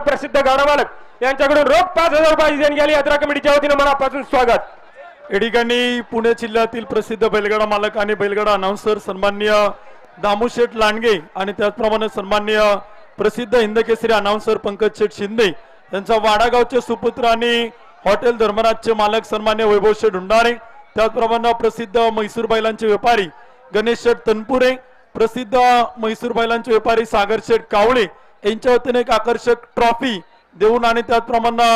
मालक प्रसिद्ध गाडा मालक यांच्याकडून रोख 5,000 रुपयाची देणगी आली यात्रा कमिटीच्या वतीने मनापासून स्वागत। या ठिकाणी पुणे जिल्ह्यातील प्रसिद्ध बैलगाडा मालक आणि बैलगाडा अनाउन्सर सन्माननीय दामू शेठ लांडगे आणि त्याचप्रमाणे सन्माननीय प्रसिद्ध हिंदकेसरी अनाउन्सर पंकज शेठ शिंदे यांचा वाडागावचे सुपुत्र आणि हॉटेल धर्मराजचे मालक सन्मान्य वैभव शेठ हुंडारे, त्याचप्रमाणे प्रसिद्ध म्हैसूर बैलांचे व्यापारी गणेश शेठ तनपुरे, प्रसिद्ध म्हैसूर बैलांचे व्यापारी सागर शेठ कावळे यांच्या वतीने एक आकर्षक ट्रॉफी देऊन आणि त्याचप्रमाणे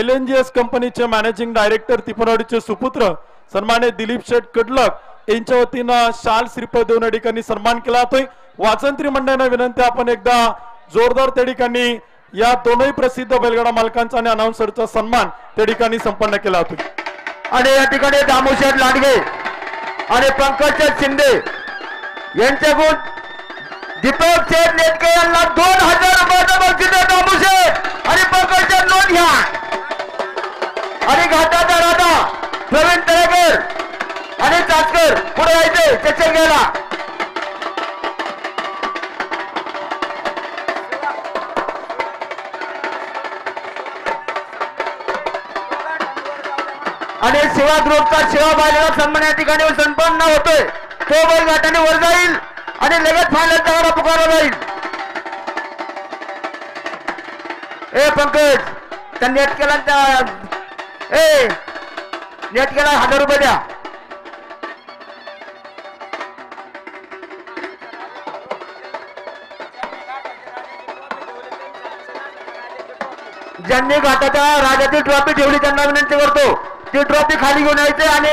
LNGS कंपनीचे मॅनेजिंग डायरेक्टर तिपनवाडीचे सुपुत्र सन्मान्य दिलीप शेठ कडलक यांच्या वतीनं शाल श्रीफळ देऊन या ठिकाणी सन्मान केला जातोय। वाचंत्री मंडळांना विनंती आपण एकदा जोरदार त्या ठिकाणी या दोनही प्रसिद्ध बैलगाडा मालकांचा आणि अनाउन्सरचा सन्मान त्या ठिकाणी संपन्न केला जातोय। आणि या ठिकाणी दामू शेठ लांडगे आणि पंकज शेठ शिंदे यांच्याकडून दीपक शेठ नेटके यांना 2,000 रुपयाचा बक्षीस आहे। दामू शेठ आणि पंकज शेठ नोंद घ्या। आणि घाटाचा राजा प्रवीण तळेकर आणि चाचकर पुढे यायचे चषक घ्यायला। आणि सेवा ग्रुपचा सेवा बायला सन्मान या ठिकाणी संपन्न होतोय। तो बैल घाटाने वर जाईल आणि लगेच फायनलचा गाडा पुकारला जाईल। ए पंकज त्या नेट केला नेट केला 1,000 रुपये द्या। ज्यांनी घाटाच्या राजाची ट्रॉफी ठेवली त्यांना विनंती करतो ती ट्रॉफी खाली घेऊन यायचे आणि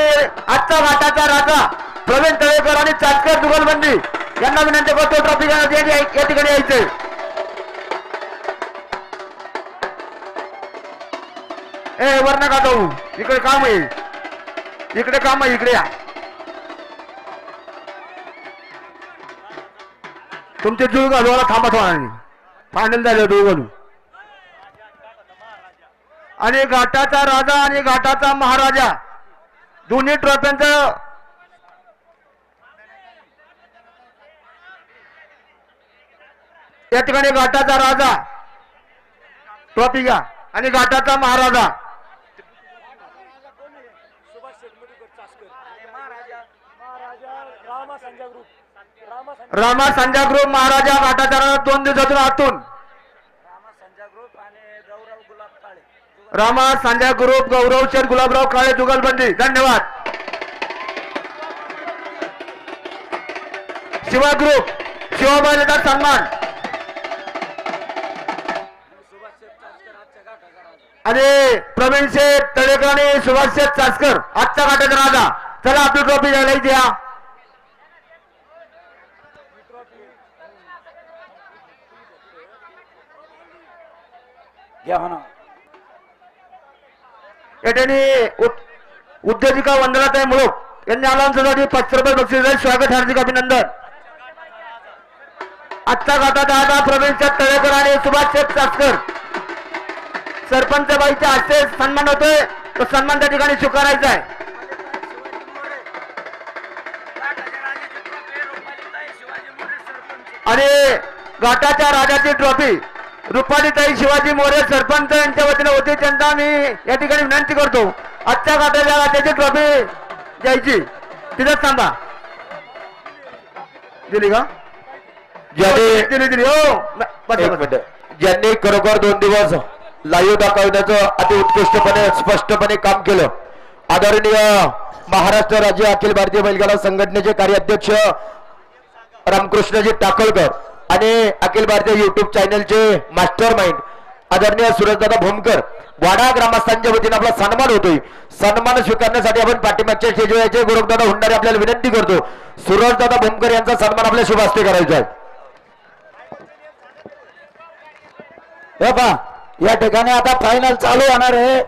आजचा घाटाचा राजा प्रवीण तळेकर आणि चाचकर जुगलबंदी यांना विनंती करतो ट्रॉफी या ठिकाणी यायचे। वर नका जाऊ, इकडे काम आहे, इकडे काम आहे, इकडे या। तुमचे जुळ घालवायला थांबा थोडा, फायनल झाले जुळ घालून। आणि घाटाचा राजा आणि घाटाचा महाराजा दोन्ही ट्रॉफ्यांचं या ठिकाणी घाटाचा राजा ट्रॉफी घ्या आणि घाटाचा महाराजा रामा संजा ग्रुप महाराजा घाटाचा राजा 2 दिवसातून आतून रामा सांजा ग्रुप गौरव शेठ गुलाबराव काळे जुगलबंदी। धन्यवाद। शिवा ग्रुप शिवाबाईचा सन्मान आणि प्रवीण शेठ तळेकर आणि सुभाष शेठ चासकर आजचा घाटाचा राजा। चला आपली ट्रॉफी द्यायला द्या। उद्योजिका वंदनाताई मुळूक यांनी आलांसाठी 500 रुपये बक्षीस स्वागत, हार्दिक अभिनंदन। आजचा घाटाचा राजा प्रवीण शेठ तळेकर आणि सुभाष शेठ चासकर सरपंच बाईच्या हस्ते सन्मान होतोय, तो सन्मान त्या ठिकाणी स्वीकारायचा आहे। आणि घाटाच्या राजाची ट्रॉफी रुपालीताई शिवाजी मोरे सरपंच यांच्या वतीने होती, त्यांना मी या ठिकाणी विनंती करतो आजच्या घाटाच्या राजाची ट्रॉफी द्यायची। तिथंच थांबा। दिली का? दिली हो। ज्यांनी खरोखर 2 दिवस लाईव्ह दाखवण्याचं अति उत्कृष्टपणे स्पष्टपणे काम केलं, आदरणीय महाराष्ट्र राज्य अखिल भारतीय बैलगाडा संघटनेचे कार्याध्यक्ष रामकृष्णजी टाकळकर आणि Akhil Bharatiya YouTube चॅनलचे master mind आदरणीय सुरजदादा भोमकर वाडा ग्रामस्थांच्या वतीने आपला सन्मान होतोय। सन्मान स्वीकारण्यासाठी आपण पाठीमागच्या स्टेजवर यायचे गुरुदादा हुंडारे आपल्याला विनंती करतो, सुरजदादा भोमकर यांचा सन्मान आपल्या शुभ हस्ते करायचा आहे। या ठिकाणी आता फायनल चालू होणार आहे।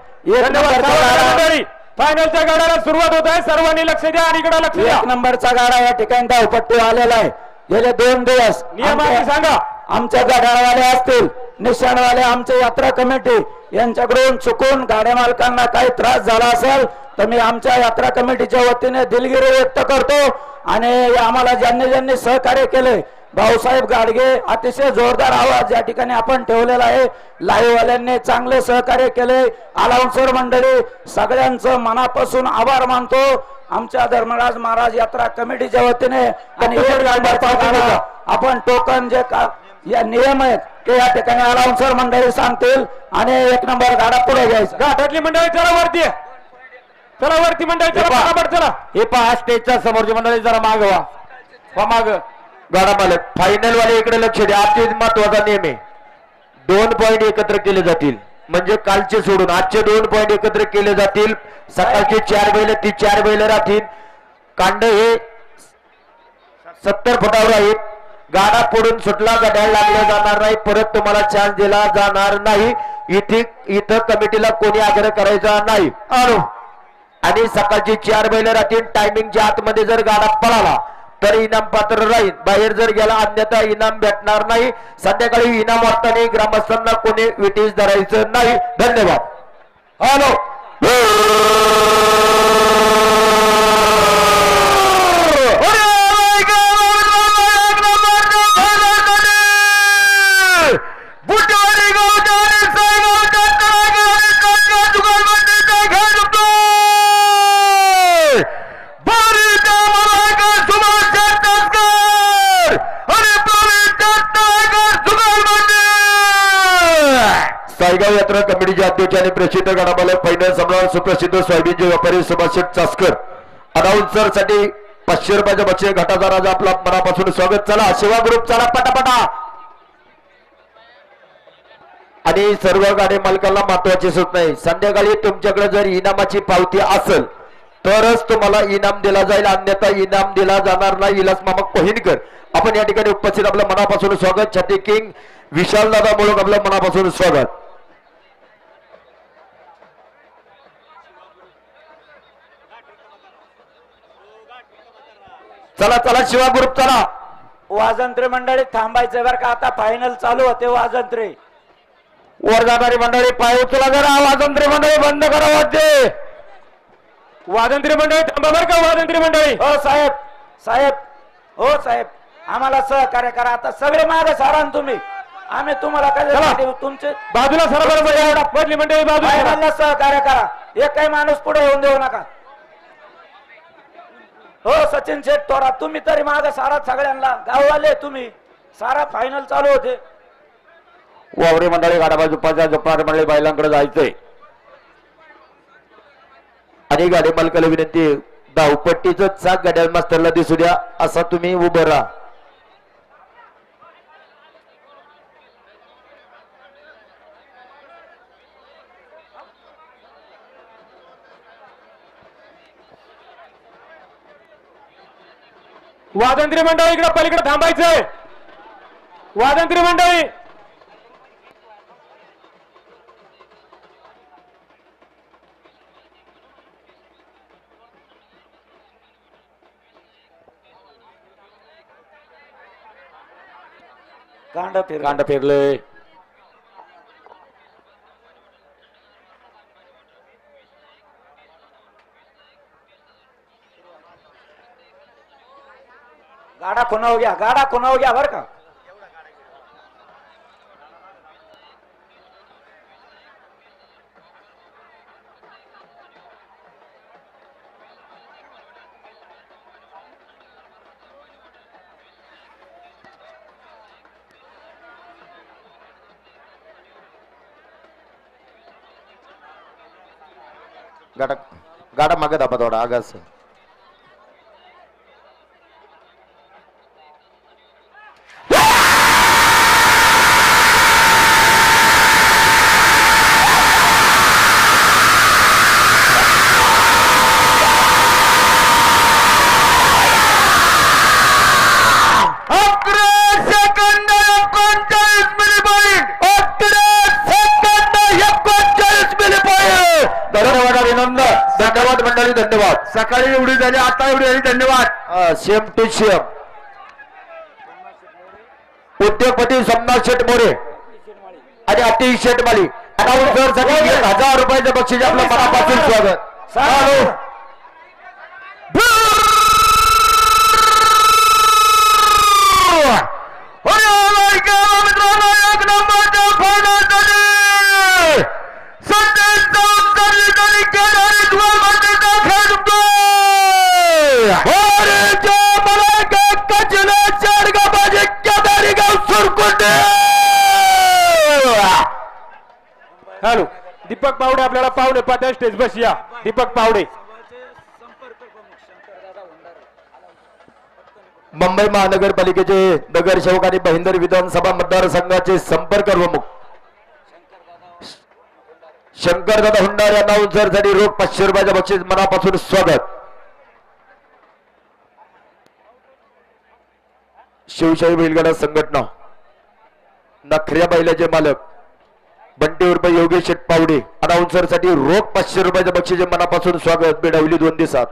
फायनलच्या गाड्याला सुरुवात होत आहे, सर्वांनी लक्ष द्या आणि इकडे लक्ष द्या। 1 नंबरचा गाडा या ठिकाणी धावपट्टी आलेला आहे। गेले 2 दिवस नियमावली सांगा। आमच्या गाड्यावाले असतील, निशाणवाले, आमचे यात्रा कमिटी यांच्याकडून चुकून गाड्या मालकांना काही त्रास झाला असेल तर मी आमच्या यात्रा कमिटीच्या वतीने दिलगिरी व्यक्त करतो। आणि आम्हाला ज्यांनी ज्यांनी सहकार्य केले भाऊसाहेब गाडगे अतिशय जोरदार आवाज या ठिकाणी आपण ठेवलेला आहे. लाईव्ह वाल्यांनी चांगले सहकार्य केले. अलाउन्सर मंडळी सगळ्यांचं मनापासून आभार मानतो. आमच्या धर्मराज महाराज यात्रा कमिटीच्या वतीने आणि आपण टोकन जे या नियम आहेत ते या ठिकाणी अलाउन्सर मंडळी सांगतील आणि 1 नंबर गाडा पुढे घ्यायचा. घाटातली मंडळी चला वरती, चला वरती मंडळी, चला पटापट चला. हे पहा स्टेजच्या समोरची मंडळी जरा माग वा माग. गाडा मालक फायनल वाले इकडे लक्ष द्या. आजचे महत्वाचा नियम आहे 2 पॉइंट एकत्र केले जातील. म्हणजे कालचे सोडून आजचे 2 पॉइंट एकत्र केले जातील. सकाळचे 4 बैल ती 4 बैल राहतील. कांड हे 70 फुटावर आहेत. गाडा पडून सुटला गड्याला लागला जाणार नाही. परत तुम्हाला चान्स दिला जाणार नाही. इथं कमिटीला कोणी आग्रह करायचा नाही. आणि सकाळची 4 बैल राहतील. टायमिंगच्या आतमध्ये जर गाडा पळाला तर इनाम पात्र राहील. बाहेर जर गेला अन्यथा इनाम भेटणार नाही. संध्याकाळी इनाम वाटताना ग्रामस्थांना कोणी विटीस धरायचं नाही. धन्यवाद. हॅलो साईगाव यात्रा कमिटीचे अध्यक्ष आणि प्रसिद्ध गडामालक फायनल सम्राट सुप्रसिद्ध सोयाबीनचे व्यापारी सुभाष शेठ चासकर अनाउन्सर साठी 500 रुपयाचे बक्षीस. घाटाचा राजा आपला मनापासून स्वागत. चला सेवा ग्रुप चला पटापटा. आणि सर्व गाडी मालकांना महत्वाची सूचना आहे संध्याकाळी तुमच्याकडे जर इनामाची पावती असेल तरच तुम्हाला इनाम दिला जाईल. अन्यथा इनाम दिला जाणार नाही. इलास मामा कोहिनकर आपण या ठिकाणी उपस्थित आपल्या मनापासून स्वागत. छाती किंग विशाल दादा मुळक आपल्या मनापासून स्वागत. चला चला शिवा ग्रुप चला. वाजंत्री मंडळी थांबायचं बरं का. आता फायनल चालू होते. वाजंत्री वर जाणारी मंडळी पाय उचला जरा. वाजंत्री मंडळी बंद करा वाजते. वाजंत्री मंडळी थांबा बरं का. वाजंत्री मंडळी हो साहेब, साहेब, हो साहेब, आम्हाला सहकार्य करा. आता सगळे मागे सारा तुम्ही. आम्ही तुम्हाला काय तुमचे बाजूला सरा बरोबर पडली मंडळी बाजूला. फायनलला सहकार्य करा. एक काही माणूस पुढे येऊन देऊ नका. हो सचिन शेठ तोरा तुम्ही तरी मागे सारा. सगळ्यांना गाववाले तुम्ही सारा. फायनल चालू होते. वावरी मंडळी गाडा बाजूपाच्या जपणारी मंडळी बैलांकडे जायचंय. आणि गाडी मालकाला विनंती धावपट्टीचं चाक गाड्या मास्तरला दिसू द्या. असा तुम्ही उभं राहा. वाजंत्री मंडळी इकडे पलीकडे थांबायचंय. वाजंत्री मंडळी कांड फिरले. गाडा खुनाव घ्या. गाडा खुनाव घ्या बर का. गाडा गाडा मागे दाबा थोडा आगास. धन्यवाद मंडळी. धन्यवाद. सकाळी एवढी झाली आता एवढी झाली. धन्यवाद. Same to same. उद्योगपती सोमनाथ शेठ मोरे आणि अतिश शेठ माली अनाउन्सर साठी 1000 रुपयाचं बक्षीस. आपलं मनापासून स्वागत. हॅलो दीपक पावडे आपल्याला पावडे पात्या स्टेज बस या दीपक पावडे. मुंबई महानगरपालिकेचे नगरसेवक आणि भाईंदर विधानसभा मतदारसंघाचे संपर्क प्रमुख शंकरदादा हुंडार यांना उंचरसाठी रोख 500 रुपयाच्या बक्षीस मनापासून स्वागत. शिवशाही बैलगाडा संघटना नखऱ्या बैलाचे मालक बंटी उर्फ योगेश शेठ पावडे अनाउन्सरसाठी रोख 500 रुपयाच्या बक्षीस मनापासून स्वागत. बेडावली 2 दिवसात.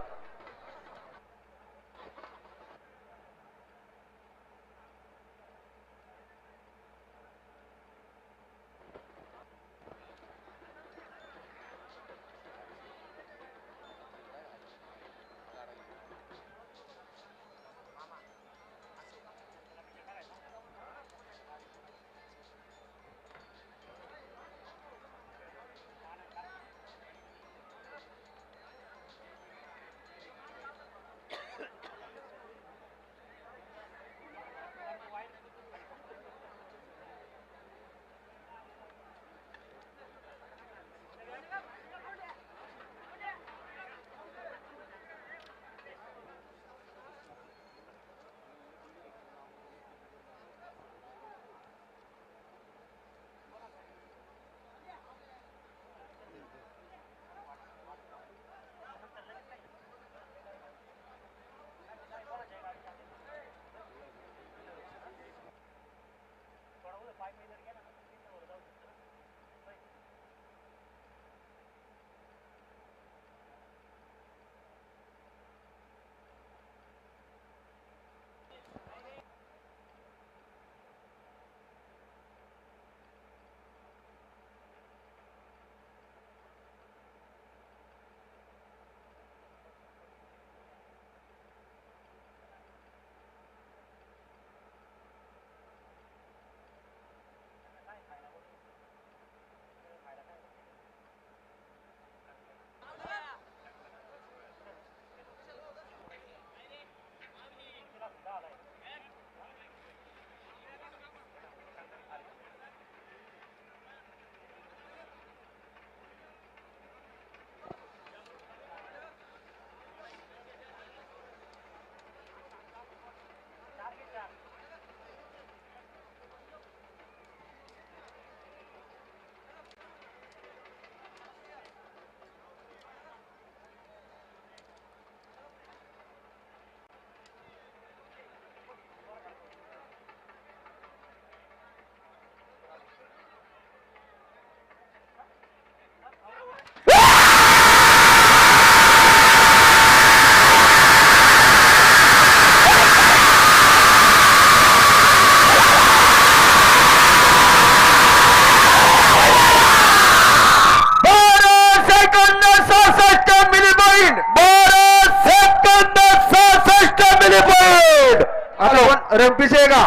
रंपीचे आहे का?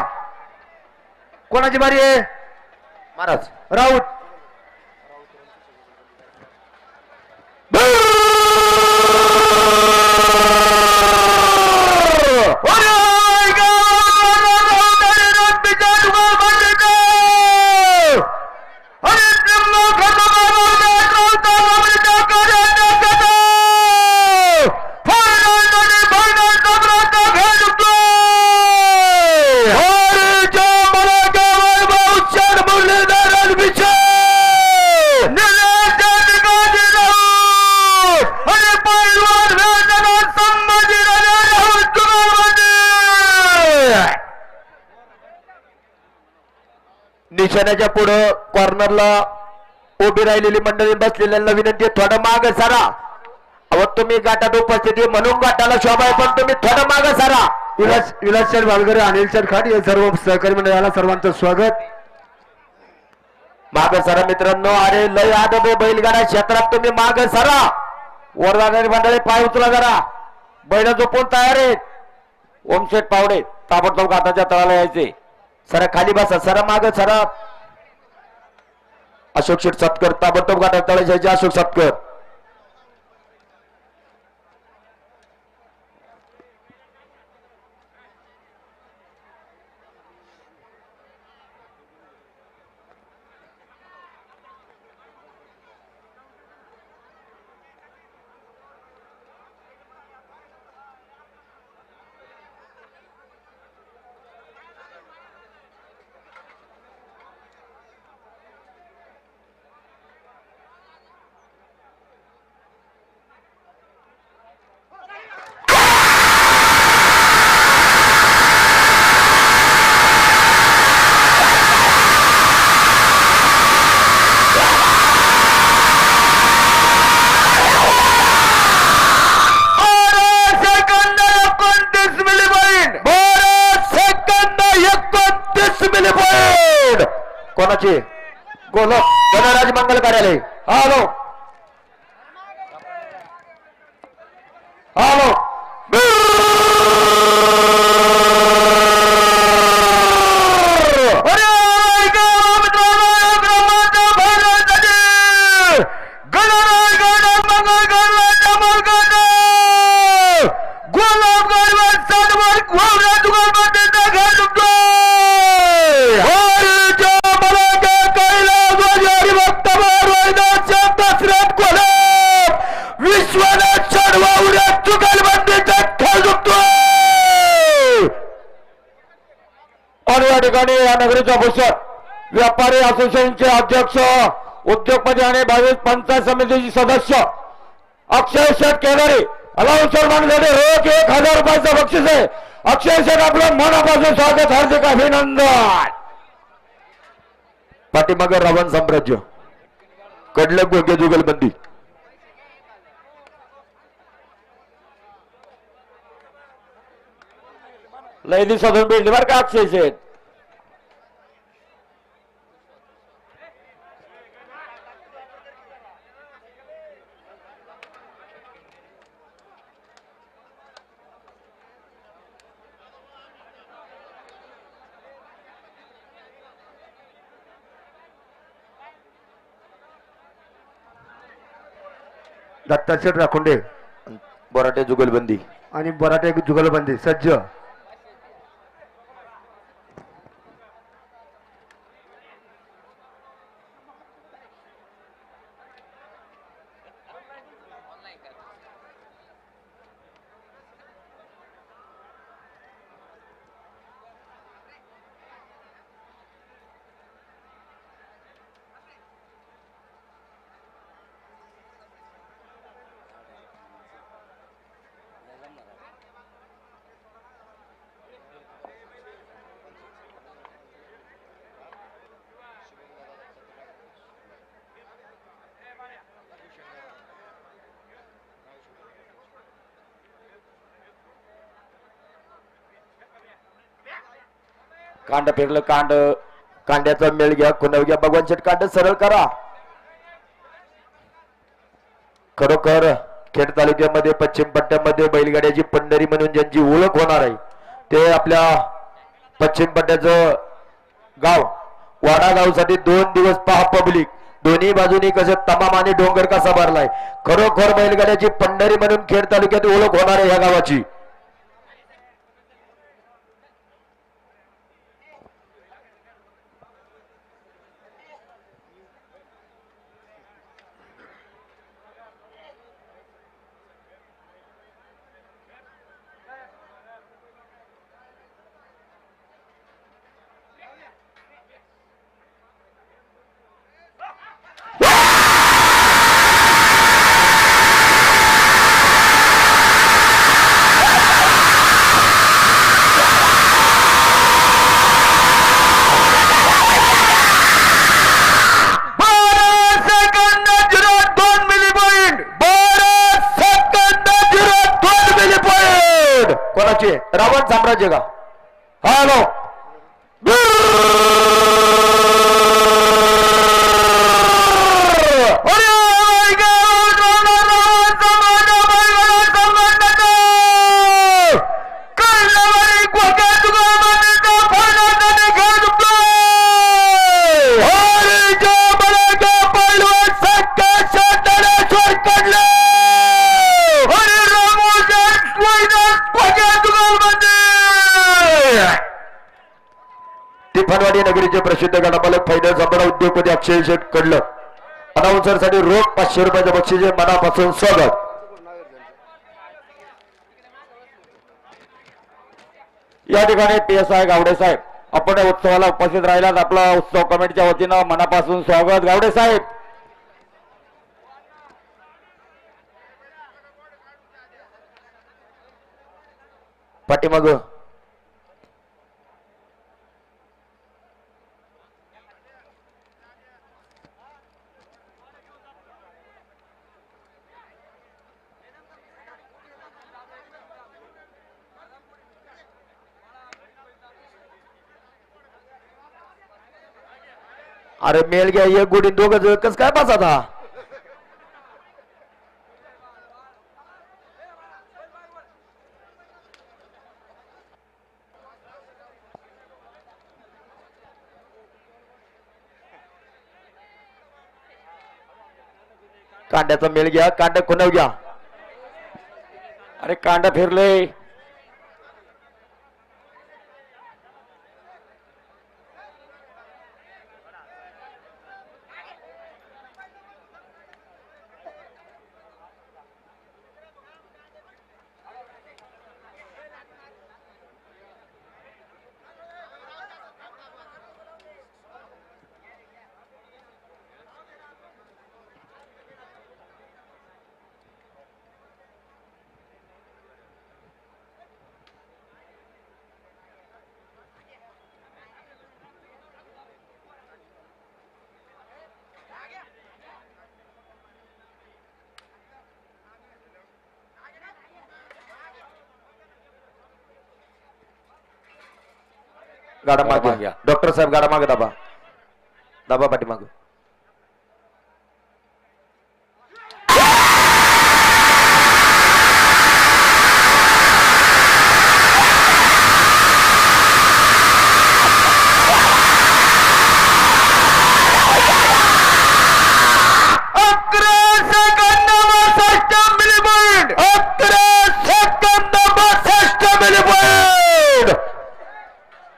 कोणाची बारी आहे? महाराज राऊत. निशाण्याच्या पुढं कॉर्नरला उभी राहिलेली मंडळी बसलेल्यांना विनंती आहे, थोडं माग सारा. अहो तुम्ही गाठात उपस्थिती म्हणून गाठाला शोभा आहे, पण तुम्ही थोडं माग सारा. विलासचंद भालगरे, अनिल खाट हे सर्व सहकारी मंडळाला सर्वांचं स्वागत. माग सारा मित्रांनो. अरे लय आदब आहे बैलगाडा क्षेत्रात, तुम्ही माग सारा. वर जाणारी मंडळी पाय उचला जरा. बैल झोपून तयार आहेत. ओमशेठ पावडे ताबडतोब घाटाच्या तळाला यायचे. सरा खाली बसा, सरा माग सरा. अशोक शेठ सतकर ताबडतोब घाटात तळाला जायचे. अशोक सतकर. कोणाची गोलक गणराज मंगल कार्यालय. हॅलो हॅलो विश्वनाथ चढवावऱ्या जुगलबंदीचा खेळ जिंकतोय. आणि या ठिकाणी या नगरीच्या भूषण व्यापारी असोसिएशनचे अध्यक्ष उद्योगपती आणि 22 पंचायत समितीचे सदस्य अक्षय शेठ केदारी अलाउन्सर मानसाठी रोख 1000 रुपयाचं बक्षीस आहे. अक्षय शेठ आपलं मनापासून स्वागत हार्दिक अभिनंदन. पाठीमागे रावण साम्राज्य कडलं गोगे जुगलबंदी. लय दिवसातून भेटली बरं का अक्षय शेठ. दत्ताशेठ राखुंडे बोराटे जुगलबंदी आणि बराटे जुगलबंदी सज्ज. कांड फिरलं कांड कांड्याचा मेळ घ्या कुणव घ्या भगवान शेठ कांड सरळ करा. खरोखर खेड तालुक्यामध्ये पश्चिम पट्ट्यामध्ये बैलगाड्याची पंढरी म्हणून ज्यांची ओळख होणार आहे ते आपल्या पश्चिम पट्ट्याचं गाव वाडा गावसाठी 2 दिवस पहा पब्लिक दोन्ही बाजूनी कसं तमाम आणि डोंगर कसा भरलाय. खरोखर बैलगाड्याची पंढरी म्हणून खेड तालुक्यात ओळख होणार आहे ह्या गावाची. कोणाचे रावण साम्राज्य का. हॅलो टिफनवाडी नगरीचे प्रसिद्ध गणमालक फायनल संपला उद्योगपती अक्षय शेठ कडलं अनाउन्सर साठी रोख 500 रुपयाच्या बक्षीस मनापासून स्वागत. या ठिकाणी PSI गावडे साहेब आपण उत्सवाला उपस्थित राहिलात. आपला उत्सव कमिटीच्या वतीनं मनापासून स्वागत गावडे साहेब. पाठीमाग अरे मेल घ्या एक गुढी दोघं कस काय बस आता कांड्याचा मेल घ्या कांड्या खुणव घ्या अरे कांड फिरले गाडा मागे डॉक्टर साहेब गाडा मागे दाबा दाबा पाठी मागे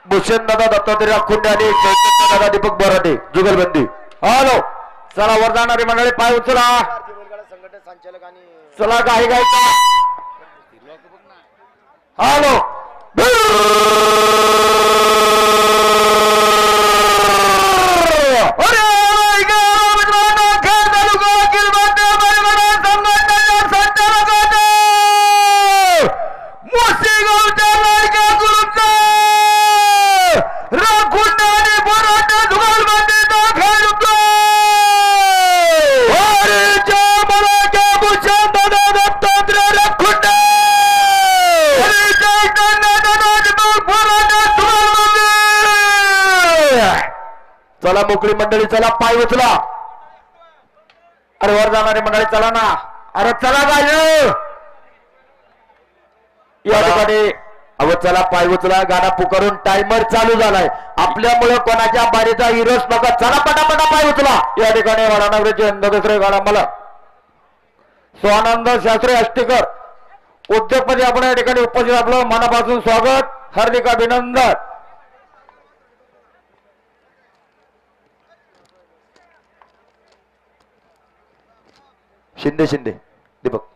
भूषण दादा दत्तात्रय खुंडे आणि दादा दीपक बोराटे जुगलबंदी हॅलो चला वर जाणारी मंडळी पाय उचला चला काही गाय हॅलो चला मोकळी मंडळी चला पाय उचला अरे वर जाणारी मंडळी चला ना अरे चला काय या ठिकाणी अहो चला पाय उचला गाडा पुकारून टायमर चालू झालाय आपल्यामुळे कोणाच्या बारीचा विरोध नका चला पटापटा पाय उचला या ठिकाणी वडानगरीचे दुसरे गाडा मला स्वानंद शास्त्री अष्टीकर उद्योगपती आपण या ठिकाणी उपस्थित आपलं मनापासून स्वागत हार्दिक अभिनंदन शिंदे शिंदे दीपक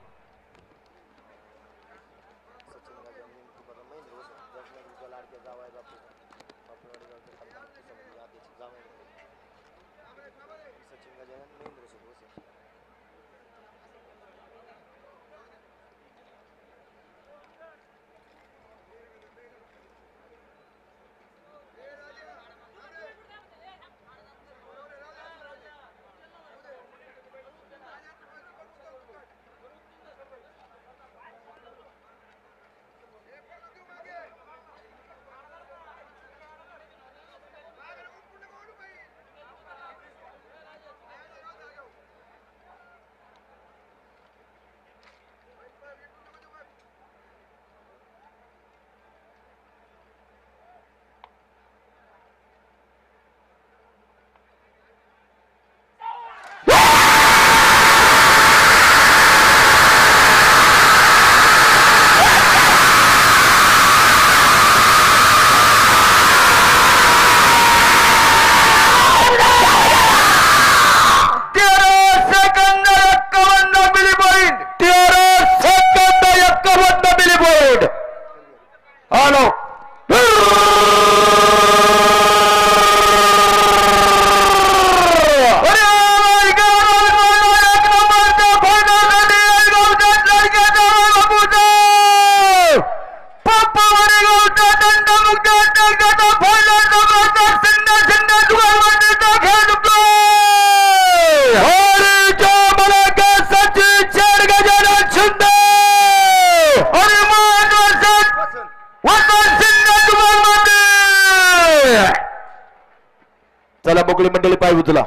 उचला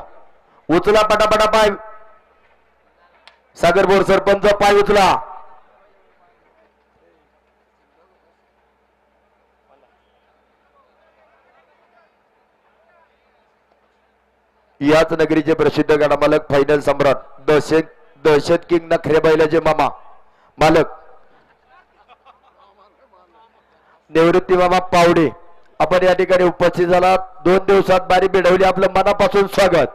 उचला पटापटा पाय सागर बोर सरपंच पाय उचला याच नगरीचे प्रसिद्ध गाडा मालक फायनल सम्राट दहशत किंग नखरे बैलाचे मामा मालक निवृत्ती मामा पावडे आपण या ठिकाणी उपस्थित झाला 2 दिवसात बारी भिडवली आपलं मनापासून स्वागत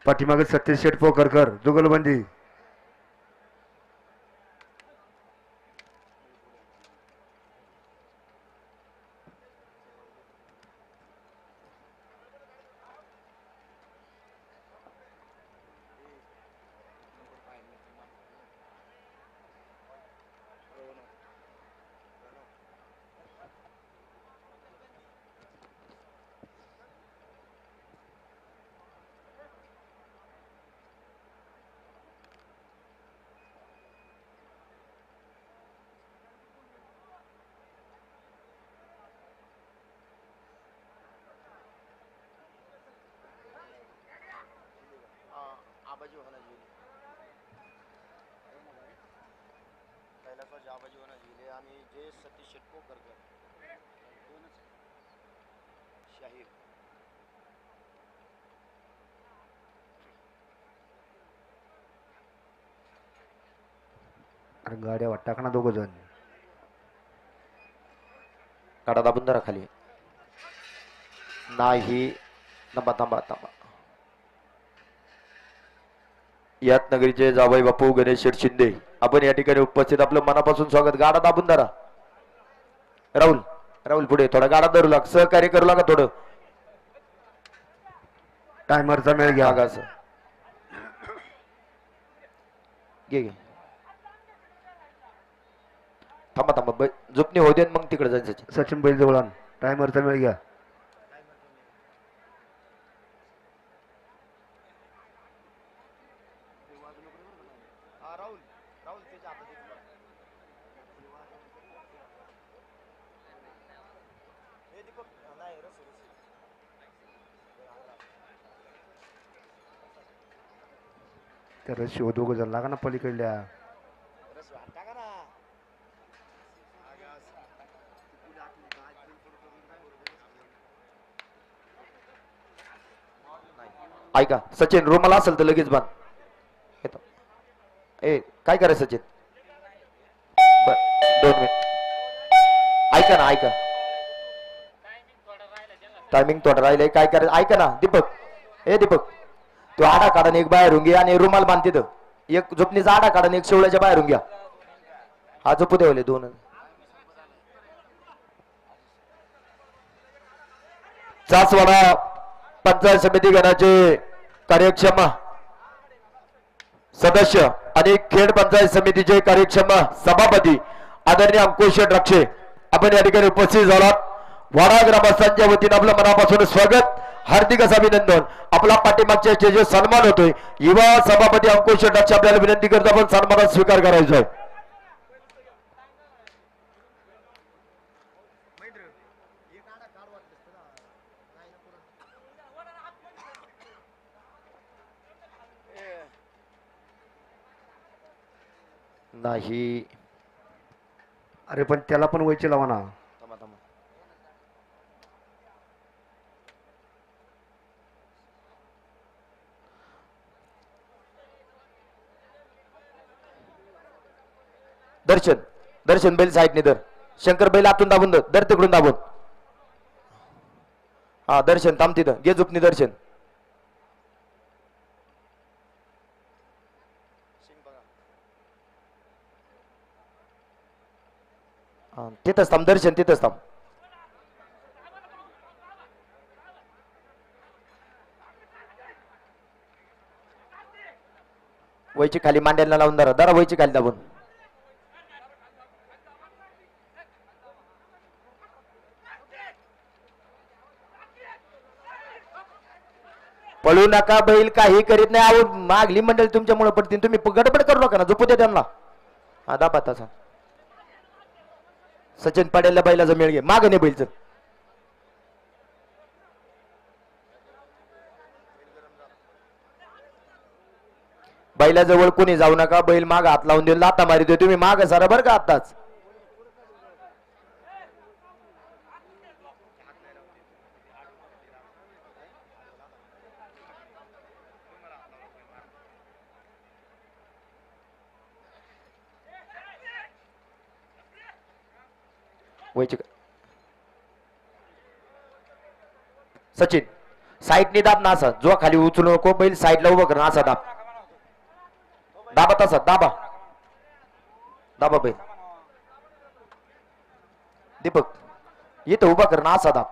पाठीमागे सतीश शेठ पोकरकर जुगलबंदी अरे गाड्या वाट टाकणा दोघ जण काढा दाबून धरा खाली नाही थांबा थांबा थांबा यात नगरीचे जावई बापू गणेश शेठ शिंदे आपण या ठिकाणी उपस्थित आपलं मनापासून स्वागत गाडा दाबून धरा राहुल राहुल पुढे थोडा गाडा धरू लाग सहकार्य करू लागा थोडं टायमरचा मेळ घ्या मागास घे घे थांबा थांबा झोपणी होऊ दे मग तिकडे जायचं सचिन बैल जवळ आण टायमरचा मेळ घ्या तर शिव दोघ जण लागा ना पलीकडल्या ऐका सचिन रुमाला असेल तर लगेच बांध ए काय करायचं सचिन 2 मिनिट ऐका ना ऐका टायमिंग थोडं राहिलंय काय करायचं ऐका ना दीपक तो आडा काढा एक बाहेरून घ्या आणि रुमाल बांध तिथं एक झोपणीचा आडा काढा एक शेवळ्याच्या बाहेरून घ्या हा झोपू देवले 2 चासवाडा पंचायत समिती गणाचे कार्यक्षम सदस्य आणि खेड पंचायत समितीचे कार्यक्षम सभापती आदरणीय अंकुश रक्षे आपण या ठिकाणी उपस्थित झालात वाडा ग्रामस्थांच्या वतीने आपलं मनापासून स्वागत हार्दिक असं अभिनंदन आपला पाठीमागच्या स्टेजवर सन्मान होतोय युवा सभापती अंकुश रक्षे आपल्याला विनंती करतो आपण सन्मानात स्वीकार करायचा आहे नाही अरे पण त्याला पण वयचे लावा ना दर्शन बैल साईडने दर शंकर बैल आतून दाबून दर तिकडून दाबून हा दर्शन थांब तिथं घे झुपणी दर्शन तिथंच थांब दर्शन तिथंच थांब वयची खाली मांड्याला लावून धरा वयची खाली दाबून पळू नका बैल काही करीत नाही आहो मागली मंडळी तुमच्यामुळे पडतील तुम्ही गडबड करू नका ना झोपू द्या त्यांना हा दाबा तसा सचिन पडेलला बैलाचा मेळ घे माग नाही बैलचं बैलाजवळ कोणी जाऊ नका बैल माग हात लावून देऊन लाता मारितोय तुम्ही माग सारा बरं का आताच व्हायचे का सचिन साईडने दाब नासा जो खाली उचलू नको बैल साईडला उभं कर नासा दाब दाबा तसा दाबा दाबा बैल दीपक इथं उभा कर नासा दाब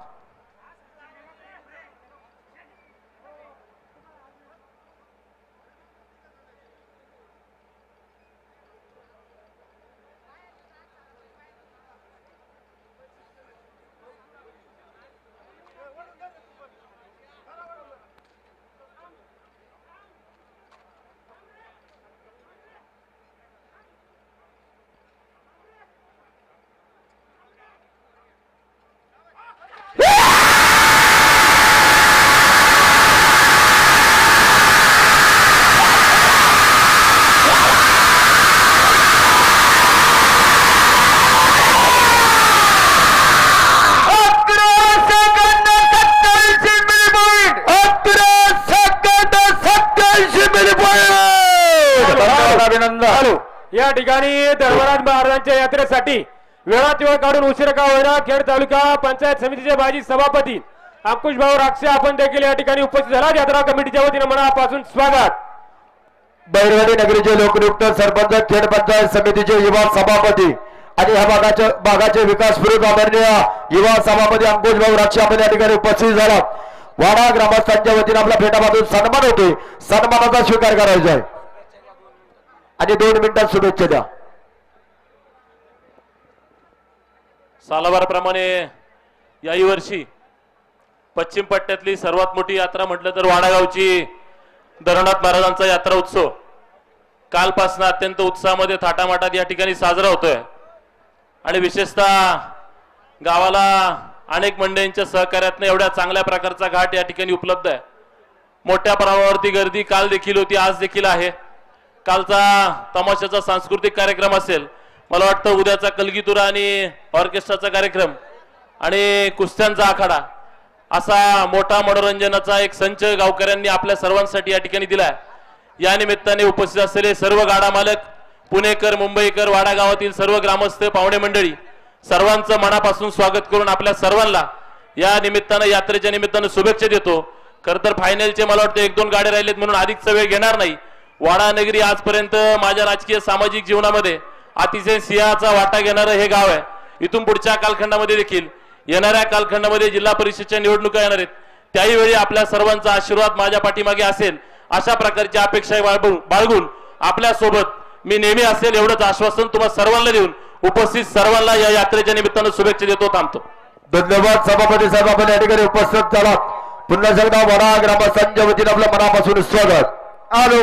चालू या ठिकाणी धर्मराज महाराजांच्या यात्रेसाठी वेळात वेळ काढून उशीर का होईना खेड तालुका पंचायत समितीचे माजी सभापती अंकुश भाऊ राक्षे आपण देखील या ठिकाणी उपस्थित झाला यात्रा कमिटीच्या वतीने मनापासून स्वागत बैरवाडी नगरीचे लोकनियुक्त सरपंच खेड पंचायत समितीचे युवा सभापती आणि ह्या भागाचे विकास प्रमुख आदरणीय युवा सभापती अंकुश भाऊ राक्षे आपण या ठिकाणी उपस्थित झाला वाडा ग्रामस्थांच्या वतीने आपला फेटामधून सन्मान होतोय सन्मानाचा स्वीकार करायचा आहे आणि 2 मिनिटात शुभेच्छा द्या सालाबारप्रमाणे याही वर्षी पश्चिम पट्ट्यातली सर्वात मोठी यात्रा म्हटलं तर वाडागावची धरणनाथ महाराजांचा यात्रा उत्सव कालपासून अत्यंत उत्साहामध्ये थाटामाटात या ठिकाणी साजरा होतोय आणि विशेषतः गावाला अनेक मंडळींच्या सहकार्यातनं एवढ्या चांगल्या प्रकारचा घाट या ठिकाणी उपलब्ध आहे मोठ्या प्रमाणावरती गर्दी काल देखील होती आज देखील आहे कालचा तमाशाचा सांस्कृतिक कार्यक्रम असेल मला वाटतं उद्याचा कलगीतुरा आणि ऑर्केस्ट्राचा कार्यक्रम आणि कुस्त्यांचा आखाडा असा मोठा मनोरंजनाचा एक संच गावकऱ्यांनी आपल्या सर्वांसाठी या ठिकाणी दिलाय या निमित्ताने उपस्थित असलेले सर्व गाडा मालक पुणेकर मुंबईकर वाडा गावातील सर्व ग्रामस्थ पाहुणे मंडळी सर्वांचं मनापासून स्वागत करून आपल्या सर्वांना या निमित्तानं यात्रेच्या निमित्तानं शुभेच्छा देतो खरं तर फायनलचे मला वाटतं 1-2 गाड्या राहिलेत म्हणून अधिकचा वेळ घेणार नाही वाडा नगरी आजपर्यंत माझ्या राजकीय सामाजिक जीवनामध्ये अतिशय सिंहाचा वाटा घेणारं हे गाव आहे इथून पुढच्या कालखंडामध्ये देखील येणाऱ्या कालखंडामध्ये जिल्हा परिषदच्या निवडणुका येणार आहेत त्याही वेळी आपल्या सर्वांचा आशीर्वाद माझ्या पाठीमागे असेल अशा प्रकारची अपेक्षा बाळगून आपल्या सोबत मी नेहमी असेल एवढंच आश्वासन तुम्हाला सर्वांना देऊन उपस्थित सर्वांना या यात्रेच्या निमित्तानं शुभेच्छा देतो थांबतो धन्यवाद सभापती साहेब आपण या ठिकाणी उपस्थित झाला पुन्हा एकदा वडा ग्रामस्थांच्या वतीने आपलं मनापासून स्वागत आलो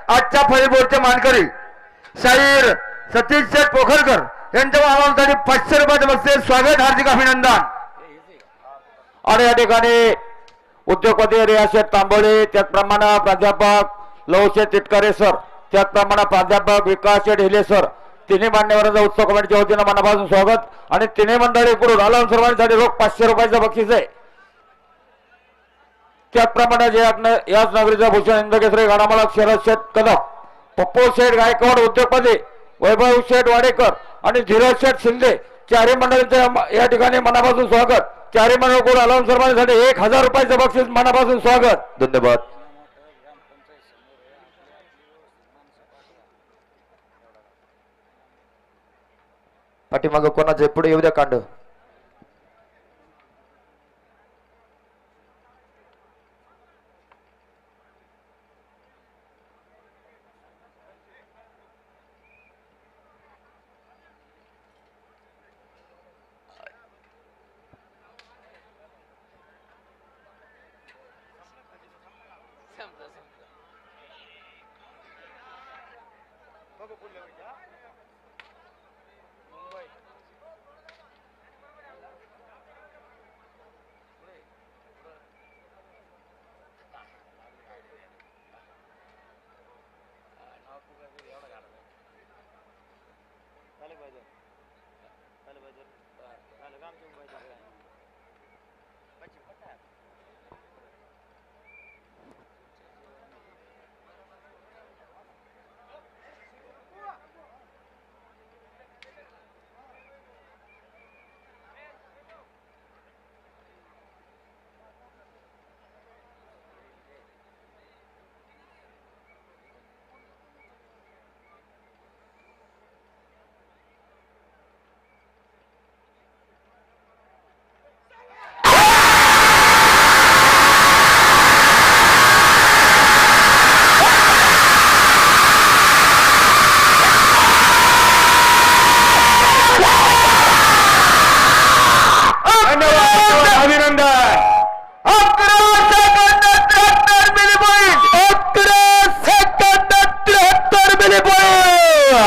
आजच्या फळीबोर्डचे मानकरी शाहीर सतीश शेठ पोखरकर यांच्या आवाजासाठी 500 रुपयाचे बक्षीस स्वागत हार्दिक अभिनंदन आणि या ठिकाणी उद्योगपती रियाज शेठ तांबोळे त्याचप्रमाणे प्राध्यापक लवशेठ तिटकरे सर त्याचप्रमाणे प्राध्यापक विकास शेठ हिले सर तिन्ही मान्यवरांचा उत्सव कमिटीच्या वतीनं मनापासून स्वागत आणि तिन्ही मंडळी पुढे आलाऊन सर्वांसाठी रोख 500 रुपयाचं बक्षीस आहे त्याचप्रमाणे जे याच नगरीचा भूषण इंद्रकेसरी गाडामालक शरद शेठ कदम पप्पू शेठ गायकवाड उद्योगपती वैभव शेठ वाडेकर आणि धीरज शेठ शिंदे चारही मंडळींचं या ठिकाणी मनापासून स्वागत चारही मंडळ कोण आलाऊन सर्वांसाठी 1000 रुपयाचं बक्षीस मनापासून स्वागत धन्यवाद पाठीमागं कोणाचं पुढे येऊ द्या कांड.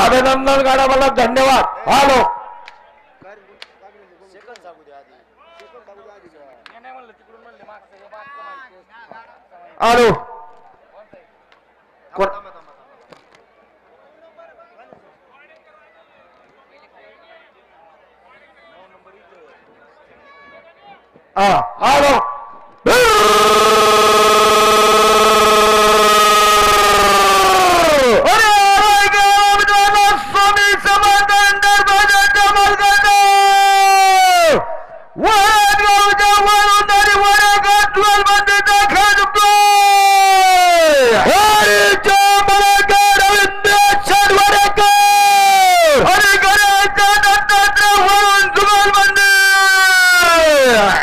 अभिनंदन गाडा मला धन्यवाद. हॅलो हॅलो हॅलो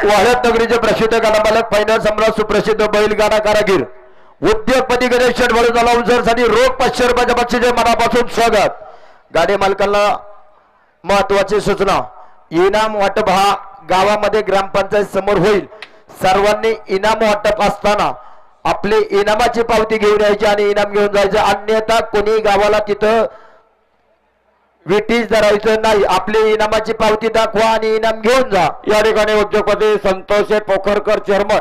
वाहत नगरीचे प्रसिद्ध गाडा मालक फायनल सम्राट सुप्रसिद्ध बैलगाडा कारागीर उद्योगपती गणेश शेठ वडोदरा साठी रोख 500 रुपयाच्या बक्षिसे मनापासून स्वागत. गाडी मालकांना महत्वाची सूचना, इनाम वाटप हा गावामध्ये ग्रामपंचायत समोर होईल. सर्वांनी इनाम वाटप असताना आपली इनामाची पावती घेऊन यायची आणि इनाम घेऊन जायचं, अन्यथा कोणी गावाला तिथं विटीज धरायचं नाही. आपली इनामाची पावती दाखवा आणि इनाम घेऊन जा. या ठिकाणी उद्योगपती संतोष शेठ पोखरकर चेअरमन,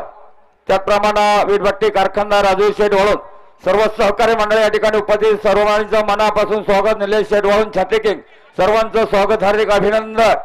त्याचप्रमाणे वीटभट्टी कारखानदार राजू शेठ वळून, सर्व सहकारी मंडळी या ठिकाणी उपस्थित, सर्वांचं मनापासून स्वागत. निलेश शेठ वळून छाती किंग, सर्वांचं स्वागत, हार्दिक अभिनंदन.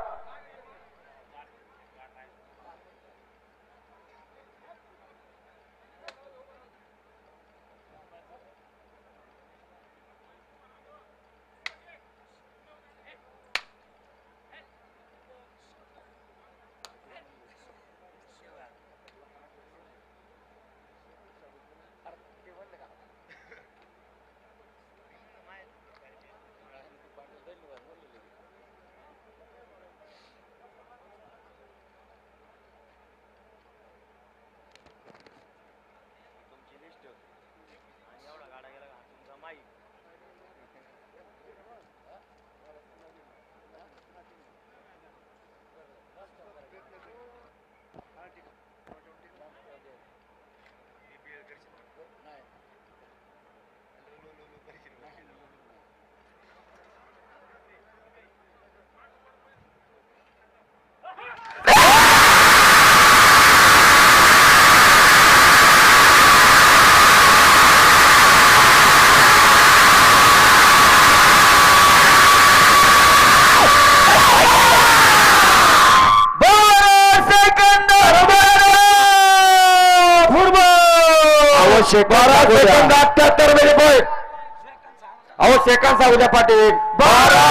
Second 78 minute. अहो सेकंद सांगू द्या पाटील. 12